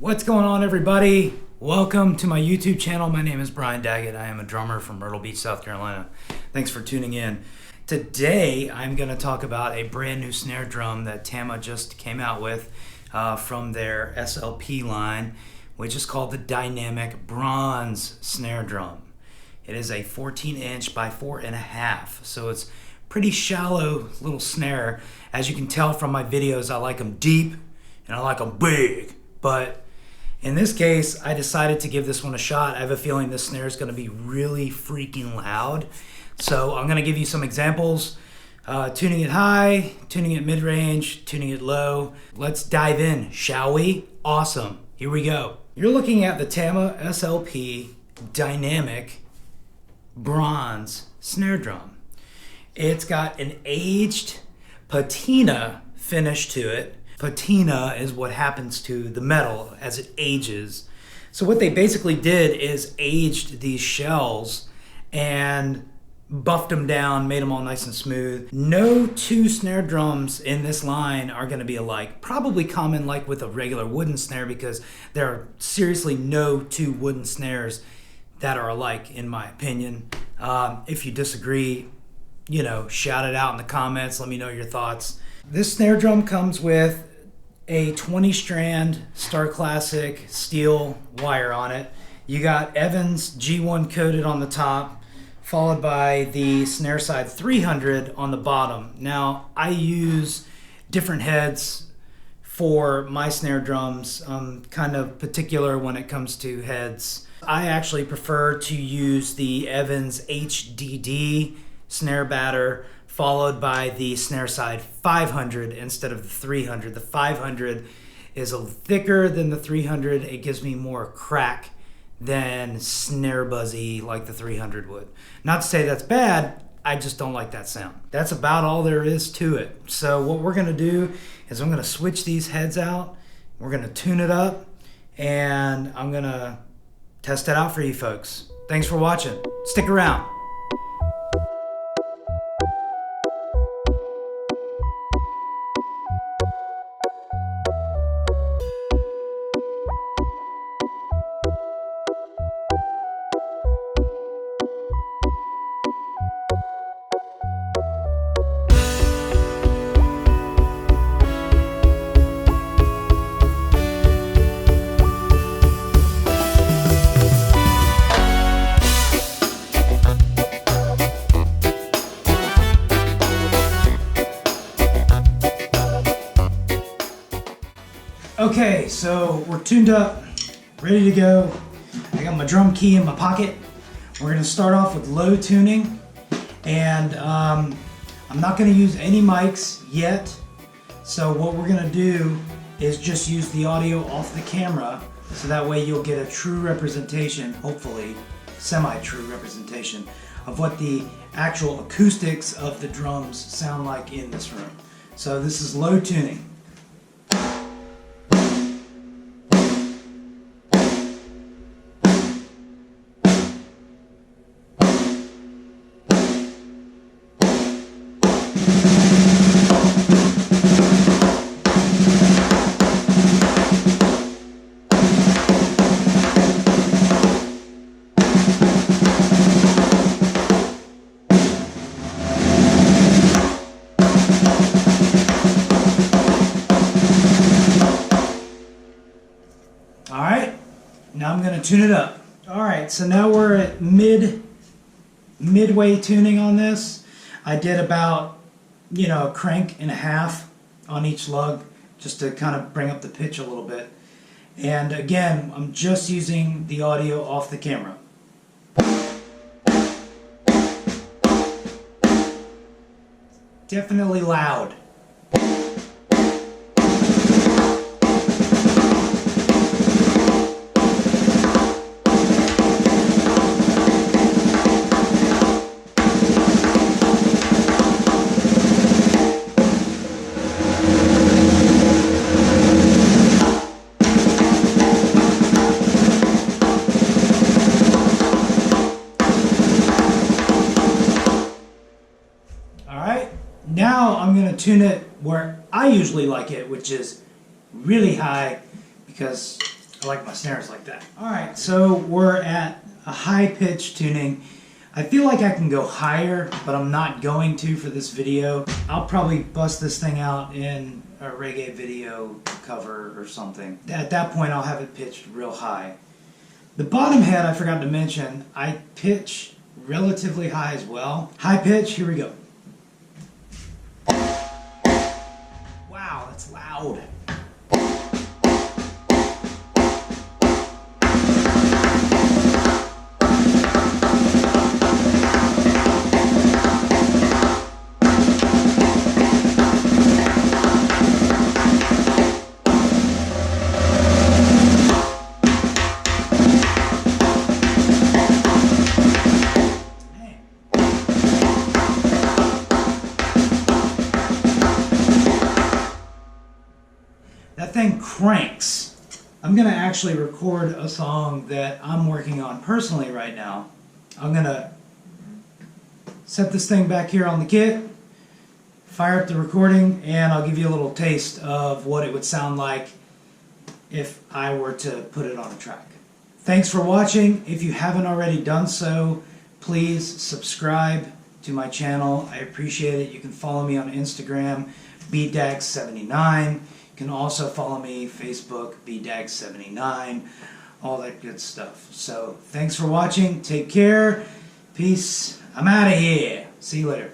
What's going on, everybody? Welcome to my YouTube channel. My name is Brian Daggett. I am a drummer from Myrtle Beach, South Carolina. Thanks for tuning in. Today I'm going to talk about a brand new snare drum that Tama just came out with from their S.L.P line, which is called the Dynamic Bronze snare drum. It is a 14-inch by 4.5, so it's pretty shallow little snare. As you can tell from my videos, I like them deep and I like them big, but in this case, I decided to give this one a shot. I have a feeling this snare is going to be really freaking loud. So I'm going to give you some examples. Tuning it high, tuning it mid-range, tuning it low. Let's dive in, shall we? Awesome. Here we go. You're looking at the Tama SLP Dynamic Bronze snare drum. It's got an aged patina finish to it. Patina is what happens to the metal as it ages. So what they basically did is aged these shells and buffed them down, made them all nice and smooth. No two snare drums in this line are going to be alike. Probably common like with a regular wooden snare, because there are seriously no two wooden snares that are alike, in my opinion. If you disagree, you know, shout it out in the comments. Let me know your thoughts. This snare drum comes with a 20-strand Star Classic steel wire on it. You got Evans G1 coated on the top, followed by the snare side 300 on the bottom. Now, I use different heads for my snare drums. I'm kind of particular when it comes to heads. I actually prefer to use the Evans HDD snare batter, followed by the snare side 500 instead of the 300. The 500 is a thicker than the 300. It gives me more crack than snare buzzy like the 300 would. Not to say that's bad, I just don't like that sound. That's about all there is to it. So what we're gonna do is I'm gonna switch these heads out, we're gonna tune it up, and I'm gonna test it out for you folks. Thanks for watching. Stick around. Okay, so we're tuned up, ready to go. I got my drum key in my pocket. We're gonna start off with low tuning, and I'm not gonna use any mics yet. So what we're gonna do is just use the audio off the camera, so that way you'll get a true representation, hopefully semi-true representation, of what the actual acoustics of the drums sound like in this room. So this is low tuning. Alright, now I'm going to tune it up. Alright, so now we're at midway tuning on this. I did about, a crank and a half on each lug, just to kind of bring up the pitch a little bit. And again, I'm just using the audio off the camera. Definitely loud. Now I'm going to tune it where I usually like it, which is really high, because I like my snares like that. Alright, so we're at a high pitch tuning. I feel like I can go higher, but I'm not going to for this video. I'll probably bust this thing out in a reggae video cover or something. At that point I'll have it pitched real high. The bottom head, I forgot to mention, I pitch relatively high as well. High pitch, here we go. Wow, that's loud. That thing cranks. I'm going to actually record a song that I'm working on personally right now. I'm going to set this thing back here on the kit, fire up the recording, and I'll give you a little taste of what it would sound like if I were to put it on a track. Thanks for watching. If you haven't already done so, please subscribe to my channel. I appreciate it. You can follow me on Instagram, bdag79. You can also follow me Facebook, bdag79, all that good stuff. So thanks for watching. Take care. Peace. I'm out of here. See you later.